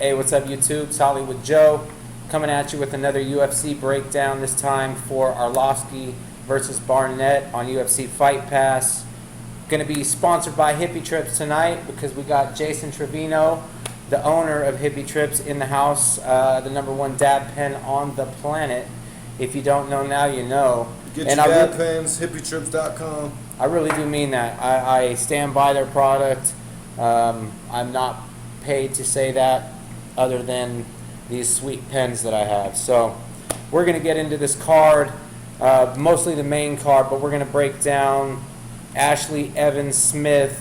Hey, what's up YouTube? It's Hollywood Joe coming at you with another UFC breakdown, this time for Arlovski versus Barnett on UFC Fight Pass. Going to be sponsored by Hippy Trips tonight because we got Jason Trevino, the owner of Hippy Trips, in the house, the #1 dad pen on the planet. If you don't know now, you know. Get your dad pens, hippytrips.com. I really do mean that. I stand by their product. I'm not paid to say that other than these sweet pens that I have. So we're going to get into this card, mostly the main card, but we're going to break down Ashlee EvansSmith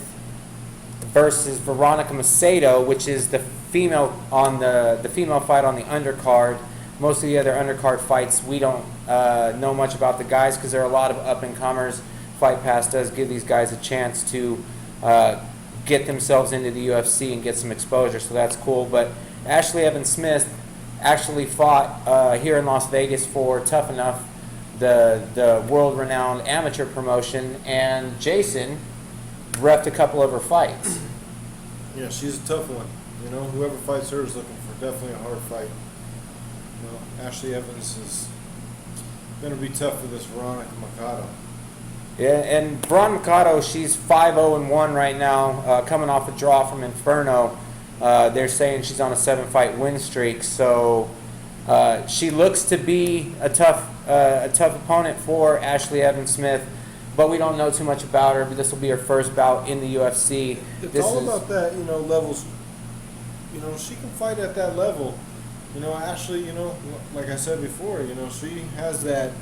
versus Veronica Macedo, which is the female on the female fight on the undercard. Most of the other undercard fights, we don't know much about the guys because there are a lot of up-and-comers. Fight Pass does give these guys a chance to get themselves into the UFC and get some exposure, so that's cool. But Ashlee EvansSmith actually fought here in Las Vegas for Tough Enough, the world-renowned amateur promotion, and Jason reffed a couple of her fights. Yeah, she's a tough one. You know, whoever fights her is looking for definitely a hard fight. You know, Ashlee Evans is going to be tough for this Veronica Macedo. Yeah, and Veronica Macedo, she's 5-0-1 right now, coming off a draw from Inferno. They're saying she's on a 7-fight win streak, so she looks to be a tough opponent for Ashlee EvansSmith, but we don't know too much about her. This will be her first bout in the UFC. It's all about that, you know, levels. You know, she can fight at that level. You know, Ashlee, you know, like I said before, you know, she has that,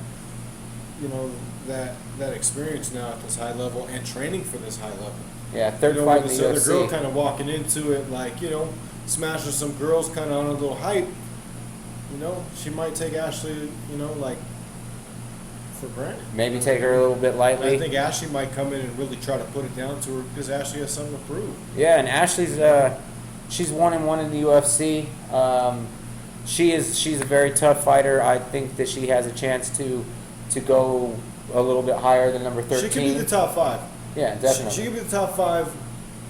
you know, that experience now at this high level and training for this high level. Yeah, third fight in the UFC. The girl kind of walking into it like, you know, smashing some girls kind of on a little hype. You know, she might take Ashlee, you know, like, for granted. Maybe take her a little bit lightly. I think Ashlee might come in and really try to put it down to her because Ashlee has something to prove. Yeah, and Ashlee's she's 1-1 in the UFC. She's a very tough fighter. I think that she has a chance to go a little bit higher than number 13. She could be the top 5. Yeah, definitely. She could be the top 5,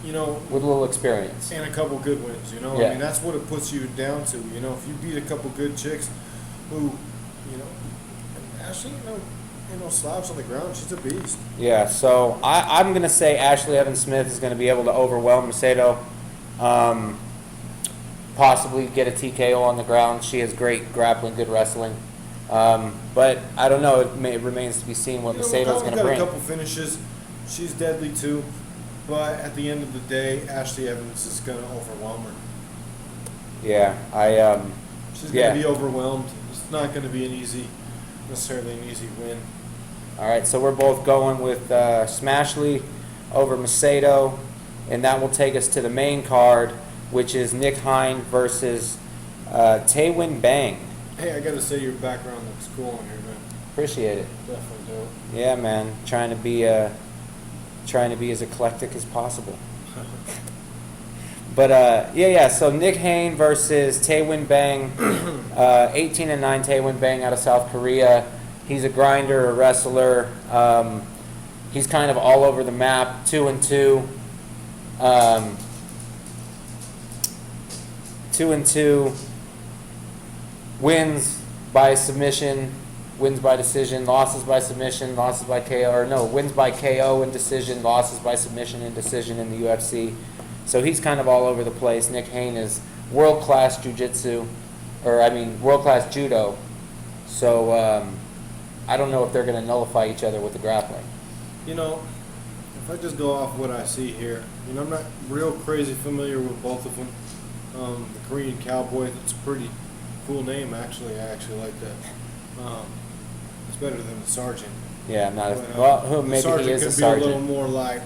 you know, with a little experience and a couple good wins. You know, yeah. I mean, that's what it puts you down to. You know, if you beat a couple good chicks, who, you know, Ashlee, you know, slaps on the ground, she's a beast. Yeah, so I'm gonna say Ashlee EvansSmith is gonna be able to overwhelm Macedo, possibly get a TKO on the ground. She has great grappling, good wrestling. But I don't know. It remains to be seen what Macedo's going to bring. Got a couple finishes. She's deadly too. But at the end of the day, Ashlee Evans is going to overwhelm her. Yeah, she's going to be overwhelmed. It's not going to be necessarily an easy win. All right, so we're both going with Smashlee over Macedo, and that will take us to the main card, which is Nick Haines versus Taewin Bang. Hey, I gotta say your background looks cool on here, man. Appreciate it. Definitely do. Yeah, man. Trying to be as eclectic as possible. But yeah. So Nick Haines versus Taewin Bang, 18-9 Taewin Bang out of South Korea. He's a grinder, a wrestler. He's kind of all over the map. 2-2. 2-2. Wins by submission, wins by decision, losses by submission, losses by KO, or no, wins by KO and decision, losses by submission and decision in the UFC. So he's kind of all over the place. Nick Haines is world-class jiu-jitsu, world-class judo. So I don't know if they're going to nullify each other with the grappling. You know, if I just go off what I see here, you know, I'm not real crazy familiar with both of them. The Korean Cowboy, that's a pretty cool name, actually. I actually like that. It's better than the Sergeant. Yeah, not but, well. Maybe he is a sergeant. Sergeant could be a little more like,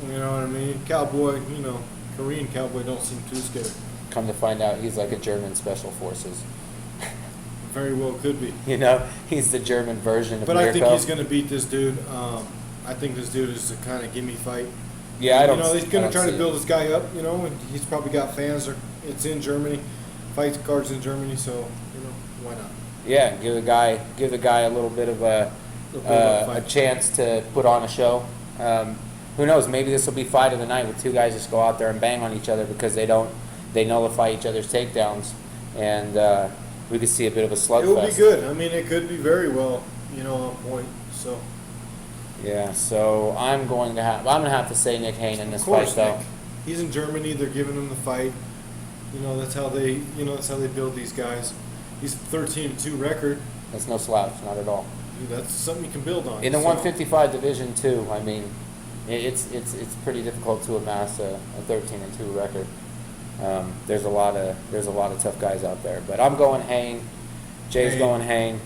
you know what I mean? Cowboy, you know, Korean Cowboy don't seem too scared. Come to find out, he's like a German special forces. Very well could be. You know, he's the German version of But Mirko. I think he's going to beat this dude. I think this dude is a kind of gimme fight. Yeah, I don't. You know, he's going to try to build it. this guy up. You know, and he's probably got fans. It's in Germany. Fight cards in Germany, so you know, why not? Yeah, give the guy a little bit of a chance to put on a show. Who knows? Maybe this will be fight of the night with two guys just go out there and bang on each other because they don't they nullify each other's takedowns, and we could see a bit of a slugfest. It would be good. I mean, it could be very well, on point. So. Yeah. So I'm gonna have to say Nick Hain in this fight, though. Nick. He's in Germany. They're giving him the fight. That's how they build these guys. He's 13-2 record. That's no slouch, not at all. Dude, that's something you can build on. In the 155 division too, I mean, it's pretty difficult to amass a 13-2 record. There's a lot of tough guys out there, but I'm going Hain. Jay's going Hain.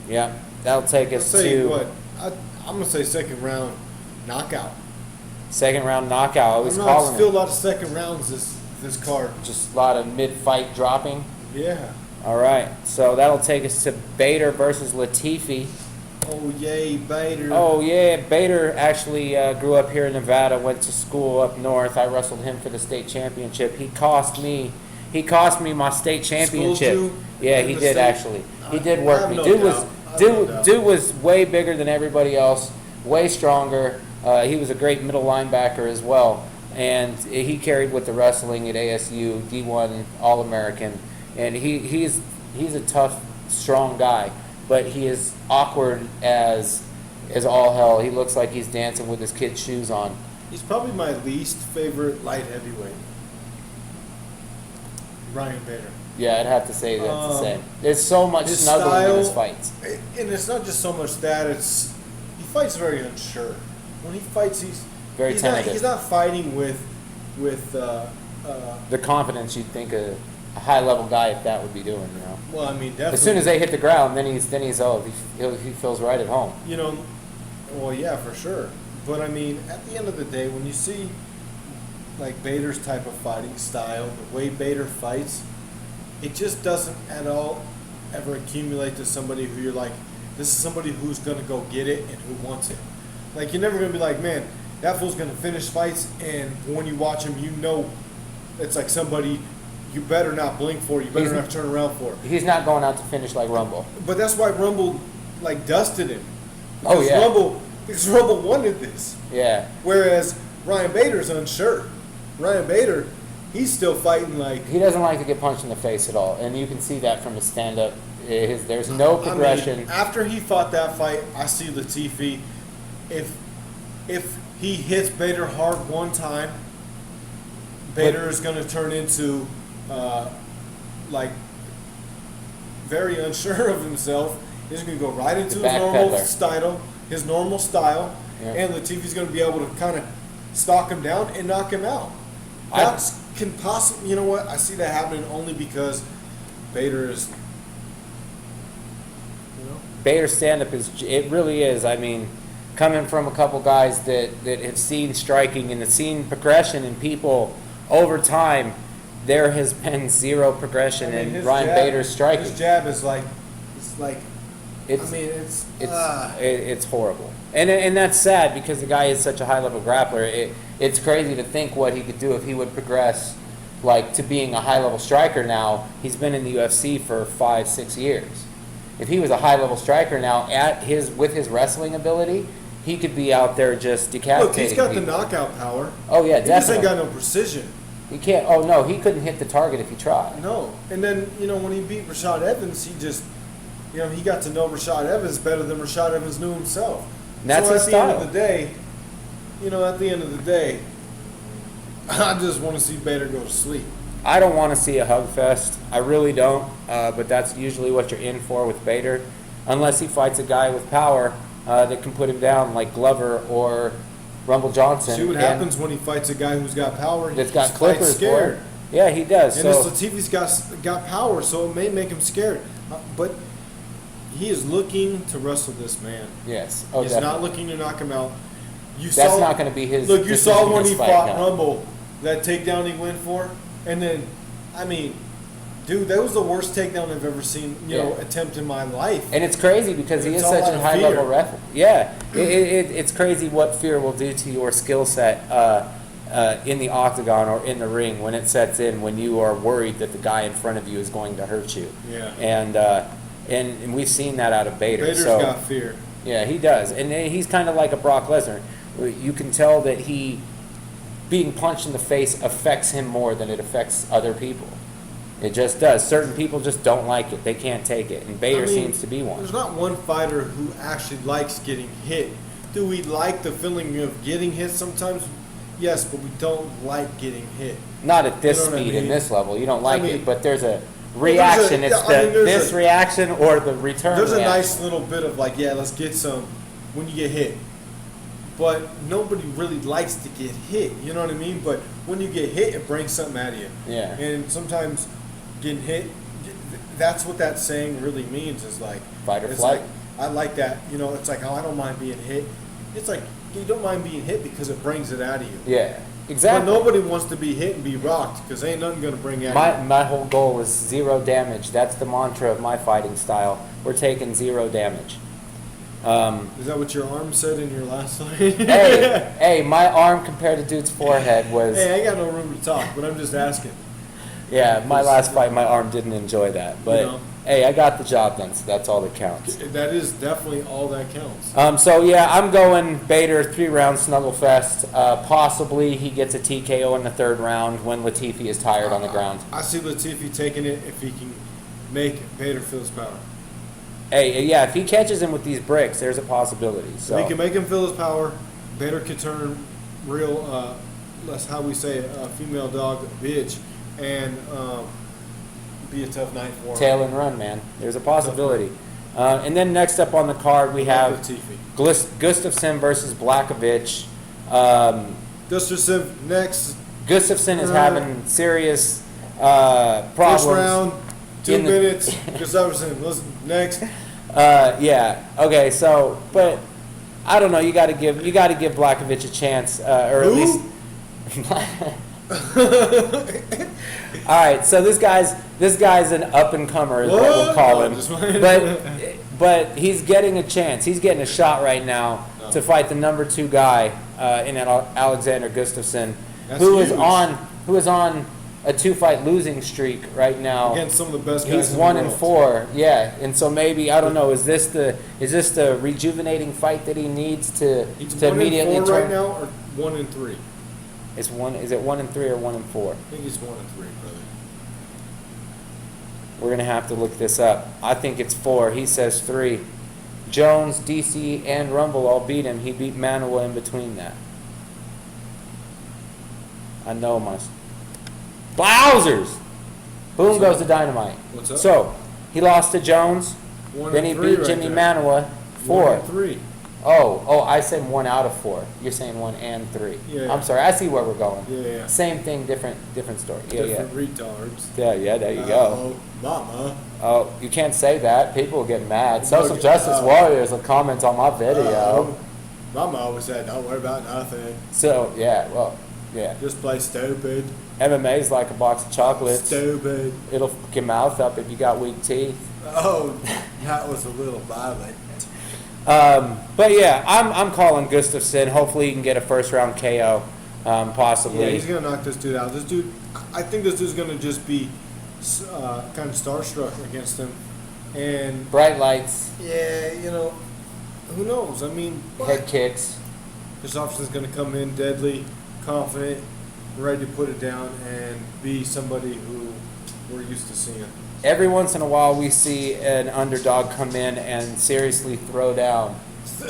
Yeah, that'll take us to. I'm gonna say second round knockout. Second round knockout. I was calling still a lot of second rounds this card. Just a lot of mid-fight dropping. Yeah. All right, so that'll take us to Vader versus Latifi. Oh yay, Vader. Oh yeah, Vader actually grew up here in Nevada, went to school up north. I wrestled him for the state championship. He cost me my state championship. Schooled you Yeah, he did actually. He did work me. Dude was way bigger than everybody else, way stronger. He was a great middle linebacker as well, and he carried with the wrestling at ASU, D1 All-American, and he's a tough, strong guy, but he is awkward as all hell. He looks like he's dancing with his kid's shoes on. He's probably my least favorite light heavyweight. Ryan Bader. Yeah, I'd have to say that's the same. There's so much snuggling in his fights. And it's not just so much that, he fights very unsure. When he fights, he's tentative. He's not fighting with the confidence you'd think a high-level guy at that would be doing, Well, I mean, definitely. As soon as they hit the ground, then he feels right at home. Well, yeah, for sure. But I mean, at the end of the day, when you see like Bader's type of fighting style, the way Bader fights, it just doesn't at all ever accumulate to somebody who you're like, this is somebody who's gonna go get it and who wants it. Like, you're never gonna be like, man, that fool's gonna finish fights, and when you watch him, it's like somebody you better not blink for, you better not turn around for. He's not going out to finish like Rumble. But that's why Rumble dusted him. Because Rumble wanted this. Yeah. Whereas Ryan Bader's unsure. Ryan Bader, he's still fighting like... He doesn't like to get punched in the face at all, and you can see that from his stand-up. There's no progression. I mean, after he fought that fight, I see Latifi, if he hits Bader hard one time, Bader is going to turn into very unsure of himself. He's going to go right into his normal style, yeah. And Latifi's going to be able to kind of stalk him down and knock him out. Can possibly, you know what? I see that happening only because Bader is. Bader's stand-up it really is. I mean, coming from a couple guys that have seen striking and have seen progression in people over time, there has been zero progression in Ryan Bader's striking. His jab is it's horrible, and that's sad because the guy is such a high-level grappler. It's crazy to think what he could do if he would progress to being a high-level striker. Now he's been in the UFC for 5-6 years. If he was a high-level striker now with his wrestling ability, he could be out there just decapitating. Look, he's got people. The knockout power. Oh yeah, definitely. He just ain't got no precision. He can't. Oh no, he couldn't hit the target if he tried. No, and then when he beat Rashad Evans, he just he got to know Rashad Evans better than Rashad Evans knew himself. And that's his style. At the end of the day, I just want to see Bader go to sleep. I don't want to see a hug fest. I really don't. But that's usually what you're in for with Vader, unless he fights a guy with power that can put him down, like Glover or Rumble Johnson. See what happens when he fights a guy who's got power. That's got clippers. Scared. Yeah, he does. And this Latifi's got power, so it may make him scared. But he is looking to wrestle this man. Yes. Oh, he's not looking to knock him out. That's not going to be his. Look, you saw when he fought Rumble, that takedown he went for, and then, I mean, dude, that was the worst takedown I've ever seen, attempt in my life. And it's crazy because he is such a high-level wrestler. Yeah, it's crazy what fear will do to your skill set in the octagon or in the ring when it sets in, when you are worried that the guy in front of you is going to hurt you. Yeah. And we've seen that out of Vader. Vader's got fear. Yeah, he does. And he's kind of like a Brock Lesnar. You can tell that he being punched in the face affects him more than it affects other people. It just does. Certain people just don't like it. They can't take it. And Vader seems to be one. There's not one fighter who actually likes getting hit. Do we like the feeling of getting hit sometimes? Yes, but we don't like getting hit. Not at this speed and this level. You don't like it, but there's a reaction. It's this reaction or the return There's reaction. a nice little bit of like, yeah, let's get some when you get hit. But nobody really likes to get hit. You know what I mean? But when you get hit, it brings something out of you. Yeah. And sometimes getting hit, that's what that saying really means is like. Fight or flight. Like, I like that. You know, it's like, oh, I don't mind being hit. It's like, you don't mind being hit because it brings it out of you. Yeah, exactly. But nobody wants to be hit and be rocked because ain't nothing going to bring out you. My whole goal is 0 damage. That's the mantra of my fighting style. We're taking 0 damage. Is that what your arm said in your last fight? hey, my arm compared to dude's forehead was... Hey, I ain't got no room to talk, but I'm just asking. Yeah, my last fight, my arm didn't enjoy that. But, hey, I got the job done, so that's all that counts. That is definitely all that counts. So, yeah, I'm going Vader 3-round snuggle fest. Possibly he gets a TKO in the 3rd round when Latifi is tired on the ground. I see Latifi taking it if he can make Vader feel his power. Hey, yeah, if he catches him with these bricks, there's a possibility. So. If he can make him feel his power, Vader could turn real, that's how we say it, female dog bitch, and be a tough night for him. Tail and run, man. There's a possibility. And then next up on the card, we have Gustafsson versus Blachowicz. Gustafsson next. Gustafsson is having serious problems. First round, 2 minutes. Gustafsson, listen, next. Yeah. Okay. So, but I don't know. You got to give Blachowicz a chance, or at least. All right. So this guy's an up and comer, is what we'll call him. But he's getting a chance. He's getting a shot right now to fight the number 2 guy in Alexander Gustafsson, who is on a 2-fight losing streak right now against some of the best guys. He's 1-4, yeah, and so maybe I don't know. Is this the rejuvenating fight that he needs to immediately turn? 1-4 right now, or 1-3? Is it 1-3 or 1-4? I think he's 1-3, brother. We're gonna have to look this up. I think it's 4. He says 3. Jones, DC, and Rumble all beat him. He beat Manoa in between that. I know my. Bowsers! Boom goes the dynamite. What's up? So, he lost to Jones. Then he beat Jimmy Manoa. 4. 1-3. Oh, I said 1 out of 4. You're saying 1 and 3. Yeah. I'm sorry. I see where we're going. Yeah. Same thing, different story. Different retards. Yeah, there you go. Mama. Oh, you can't say that. People will get mad. Social justice warriors will comment on my video. Mama always said, don't worry about nothing. So, yeah. Just play stupid. MMA's like a box of chocolates. Stupid. It'll fuck your mouth up if you got weak teeth. Oh, that was a little violent. But yeah, I'm calling Gustafsson. Hopefully he can get a 1st-round KO, possibly. Yeah, he's going to knock this dude out. This dude, I think this dude's going to just be kind of starstruck against him. And bright lights. Yeah, who knows? I mean, head kicks. Gustafsson's going to come in deadly, confident, ready to put it down, and be somebody who we're used to seeing. Every once in a while, we see an underdog come in and seriously throw down.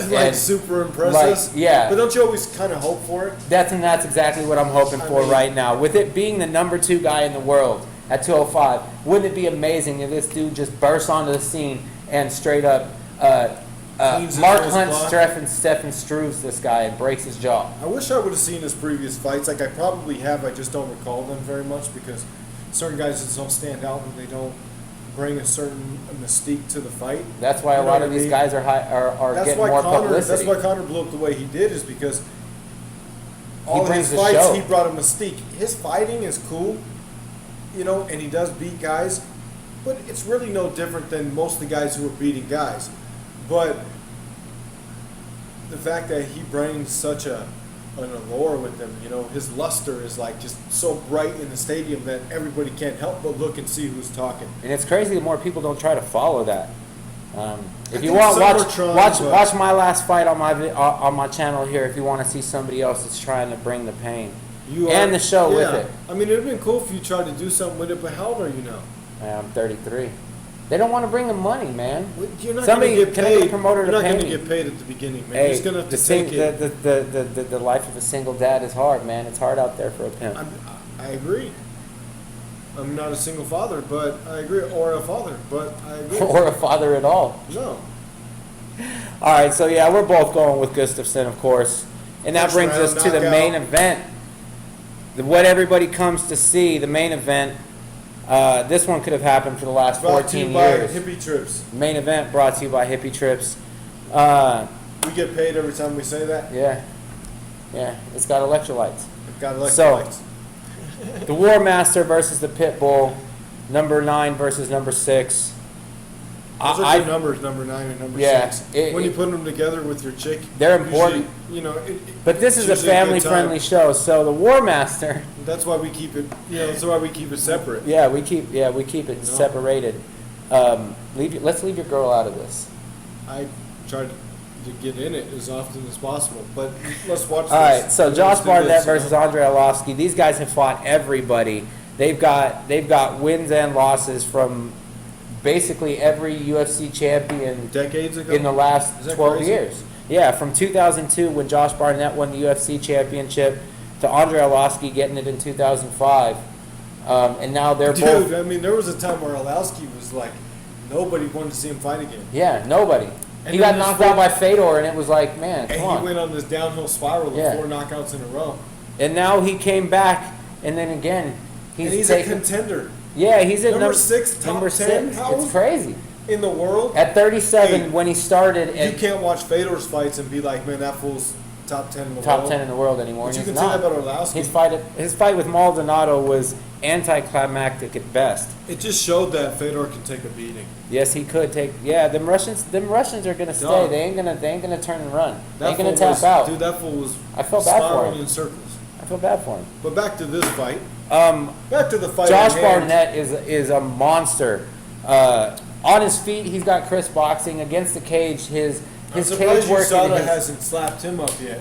Like super impressive. Yeah. But don't you always kind of hope for it? That's exactly what I'm hoping for right now. With it being the number 2 guy in the world at 205, wouldn't it be amazing if this dude just bursts onto the scene and straight up Mark Hunt, Stefan Struve this guy and breaks his jaw? I wish I would have seen his previous fights. Like I probably have, I just don't recall them very much because certain guys just don't stand out and they don't bring a certain mystique to the fight. That's why a lot of these guys are getting more publicity. That's why Conor blew up the way he did, is because all of his fights he brought a mystique. His fighting is cool, and he does beat guys, but it's really no different than most of the guys who are beating guys. But the fact that he brings such an allure with him, his luster is like just so bright in the stadium that everybody can't help but look and see who's talking. And it's crazy that more people don't try to follow that. If you want, watch my last fight on my channel here. If you want to see somebody else that's trying to bring the pain. And the show with it. I mean, it'd have been cool if you tried to do something with it, but how old are you now? I'm 33. They don't want to bring them money, man. Well, you're not Somebody going to get can paid. I get a promoter You're to not pay going to me? get paid at the beginning, man. Hey, You're just going to have to take it. The life of a single dad is hard, man. It's hard out there for a pimp. I agree. I'm not a single father, but I agree. Or a father, but I agree. Or a father at all. No. All right, so yeah, we're both going with Gustafsson, of course. And that First brings round us to the knockout. main event. What everybody comes to see, the main event. This one could have happened for the last Brought to 14 you by years. Hippy Trips. Main event brought to you by Hippy Trips. We get paid every time we say that. Yeah. Yeah, it's got electrolytes. Got electrolytes. So, the War Master versus the Pitbull, number 9 versus number 6. Those are good numbers, number 9 and number 6. When you put them together with your chick, they're important. Usually, but this is a usually good family-friendly time. show, so the War Master. That's why we keep it. That's why we keep it separate. Yeah, we keep it separated. Let's leave your girl out of this. I try to get in it as often as possible, but let's watch this. All right, so Let's Josh do Barnett this, versus Andre Arlovski. These guys have fought everybody. They've got wins and losses from basically every UFC champion decades ago in the last 12 crazy? years. Yeah, from 2002 when Josh Barnett won the UFC championship to Andre Arlovski getting it in 2005, and now they're both. Dude, I mean, there was a time where Arlovski was like, nobody wanted to see him fight again. Yeah, nobody. And He then got this knocked fool- out by Fedor, and it was like, man, And come on. he went on this downhill spiral of Yeah. 4 knockouts in a row. And now he came back, and then again, And he's taken, a contender. Yeah, he's at Number 6, top number 10. 6. How It's is- crazy. In the world, At 37, Hey, when he started, you at can't watch Fedor's fights and be like, man, that fool's top 10 in the top world. 10 in the world anymore. But and you he's can say not. that about Arlovski. His fight with Maldonado was anticlimactic at best. It just showed that Fedor can take a beating. Yes, he could take. Yeah, them Russians are gonna stay. Dog. They ain't gonna turn and run. They That ain't gonna fool tap was, out. Dude, that fool was I felt bad for spiraling him. in circles. I feel bad for him. But back to this fight. Back to the fight. Josh at hand. Barnett is a monster. On his feet, he's got Chris boxing against the cage. His I'm cage surprised work. USADA and hasn't slapped him up yet.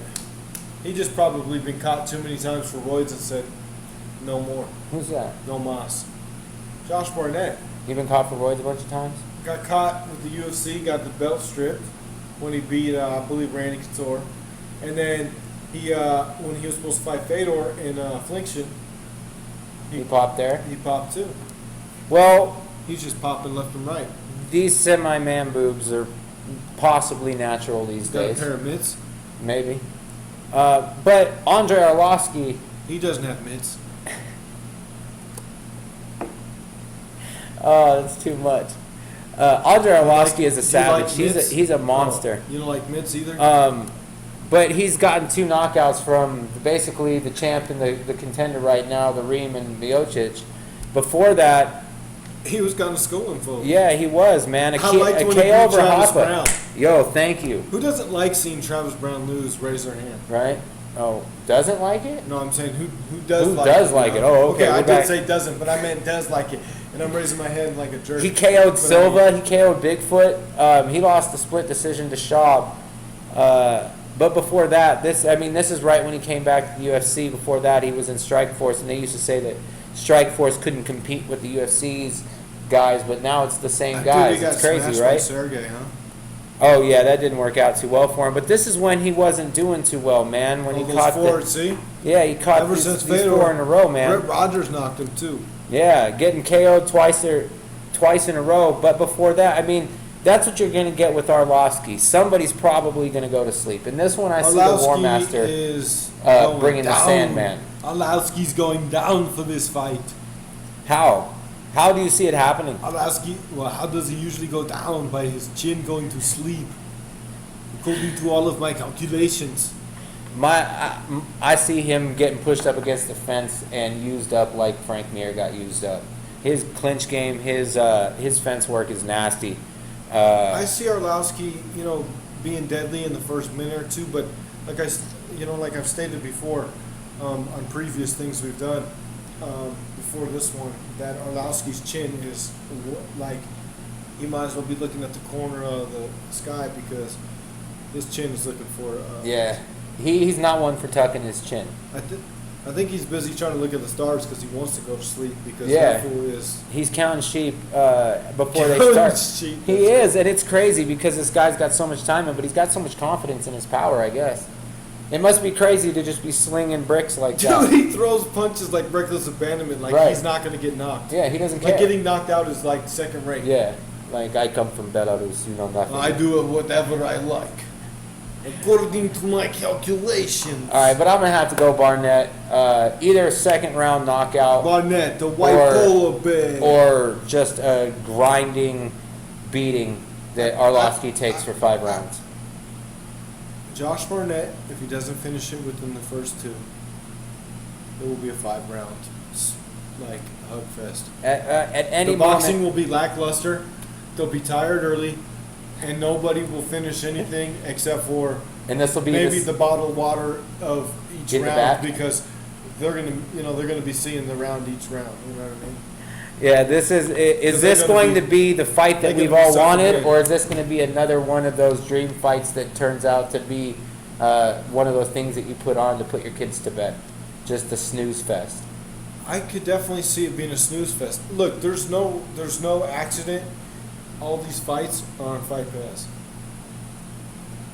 He just probably been caught too many times for roids and said, no more, Who's that? no mas. Josh Barnett You been caught for roids a bunch of times? got caught with the UFC, got the belt stripped when he beat, I believe, Randy Couture. And then he, when he was supposed to fight Fedor in Flinction, He popped there. he popped too. Well, He's just popping left and right. these semi-man boobs are possibly natural these He's got a days. pair of mitts. Maybe. But Andre Arlovski, He doesn't have mitts. oh, that's too much. Andre Arlovski is a Do you like savage. mitts? He's a monster. Oh, you don't like mitts either? But he's gotten 2 knockouts from basically the champ and the contender right now, the Reem and Miocic. Before that, He was kind of schooling folks. yeah, he was, man. A I liked KO when he beat over Travis Hoppa. Brown. Yo, thank you. Who doesn't like seeing Travis Brown lose? Raise their hand. Right? Oh, doesn't like it? No, I'm saying who does Who like does it? like it? Oh, okay, I we're did back. say doesn't, but I meant does like it. And I'm raising my head like a jerk. He KO'd But Silva. He KO'd Bigfoot. He lost the split decision to Schaub. But before that, this is right when he came back to the UFC. Before that, he was in Strikeforce, and they used to say that Strikeforce couldn't compete with the UFC's guys, but now it's the same Dude, guys. he got It's crazy, smashed by right? Sergey, huh? Oh yeah, that didn't work out too well for him. But this is when he wasn't doing too well, man. When he Those caught four, see? he caught Ever these since 4 in a row, man. Brett Rogers knocked him too. Yeah, getting KO'd twice in a row. But before that, I mean, that's what you're going to get with Arlovski. Somebody's probably going to go to sleep. And this one, I see the War Master is bringing the down. Sandman. Arlovski's going down for this fight. How? How do you see it happening? Arlovski, well, how does he usually go down? By his chin going to sleep. According to all of my calculations. I see him getting pushed up against the fence and used up like Frank Mir got used up. His clinch game, his fence work is nasty. I see Arlovski, being deadly in the first minute or two, but like I've stated before, on previous things we've done, before this one, that Arlovski's chin is like he might as well be looking at the corner of the sky because his chin is looking for. Yeah, he's not one for tucking his chin. I think he's busy trying to look at the stars because he wants to go to sleep because Yeah. that fool is. He's counting sheep before they Counting start. sheep, He that's is, and it's crazy because this guy's got so much time in, but he's got so much confidence in his power, I guess. It must be crazy to just be slinging bricks like Dude, that. he throws punches like reckless abandonment, like Right. he's not going to get knocked. Yeah, he doesn't care. Like getting knocked out is like second rate. Yeah, like I come from Belarus, you know nothing. I do it whatever I like, according to my calculations. All right, but I'm gonna have to go Barnett. Either a second round knockout Barnett, the white Or- polar bear. or just a grinding beating that Arlovski takes for 5 rounds. Josh Barnett, if he doesn't finish it within the first 2, it will be a 5-round like hug fest. At any The boxing moment, will be lackluster. They'll be tired early, and nobody will finish anything except for and this will be maybe this- the bottled water of each Get the round back. because they're gonna be seeing the round each round. You know what I mean? Yeah, this is Because this they're going gonna to be- be the fight that they're we've gonna be all sucking wanted, in. or is this going to be another one of those dream fights that turns out to be one of those things that you put on to put your kids to bed? Just a snooze fest. I could definitely see it being a snooze fest. Look, there's no accident. All these fights are on Fight Pass.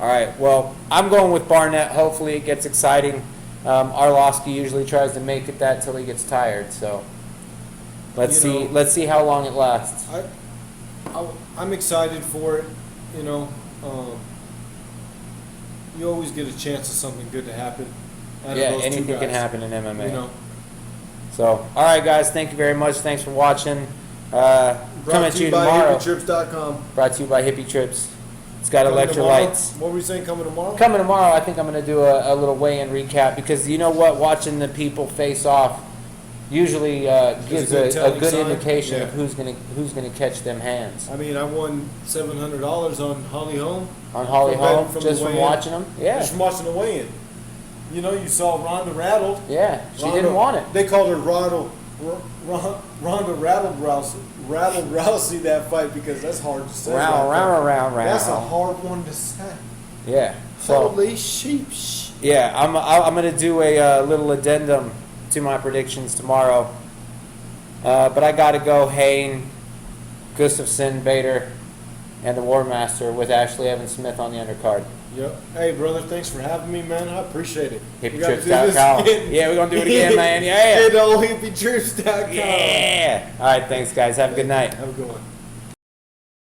All right, well, I'm going with Barnett. Hopefully it gets exciting. Arlovski usually tries to make it that till he gets tired, so let's You see. know- Let's see how long it lasts. I'm excited for it. You know, you always get a chance of something good to happen. Out of Yeah, those two anything can guys, happen in MMA. You know, So, all right, guys, thank you very much. Thanks for watching. Coming brought to to you you by tomorrow. HippyTrips.com. Brought to you by Hippy Trips. It's got Coming electrolytes. tomorrow. What were we saying? Coming tomorrow? Coming tomorrow, I think I'm going to do a little weigh-in recap because you know what? Watching the people face off usually gives a good a telling good sign. indication Yeah. of who's gonna catch them hands. I mean, I won $700 on Holly Holm. On Holly From betting Holm, from just the from weigh-in. watching them. Yeah, Just from watching the weigh-in. You know, you saw Ronda rattled. yeah. She Ronda- didn't want it. They called her Ronda rattled Rousey that fight because that's hard to say. Round, right there. round. That's a hard one to say. Yeah. So Holy sheep. yeah, I'm gonna do a little addendum to my predictions tomorrow. But I gotta go Haines, Gustafsson, Vader, and the War Master with Ashlee EvansSmith on the undercard. Yep. Hey, brother, thanks for having me, man. I appreciate it. Hippy We gotta Trips do this .com. again. Yeah, we're gonna do it again, man. Yeah. Get on HippyTrips.com. Yeah. All right, thanks, guys. Have a good night. Have a good one.